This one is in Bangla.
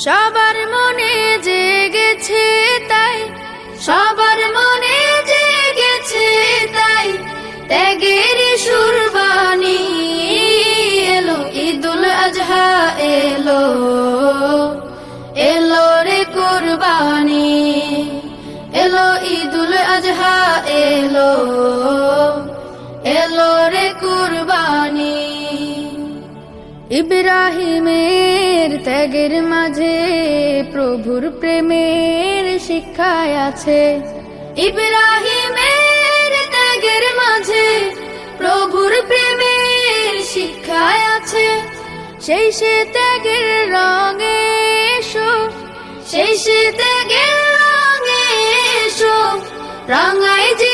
সবার মনে জেগেছে তাই, সবার মনে জেগেছে তাই, ত্যাগের সুরবানি এলো, ঈদুল আজহা এলো, এলো রে কুরবানি, এলো ঈদুল আজহা এলো, এলো রে কুরবানি। ইব্রাহিমের ত্যাগের মাঝে প্রভুর প্রেমের শিক্ষায় আছে, ইব্রাহিমের ত্যাগের মাঝে প্রভুর প্রেমের শিক্ষায় আছে। সেই সে ত্যাগের রঙে এসো, সেই সে ত্যাগের রঙে এসো, রাঙায় যে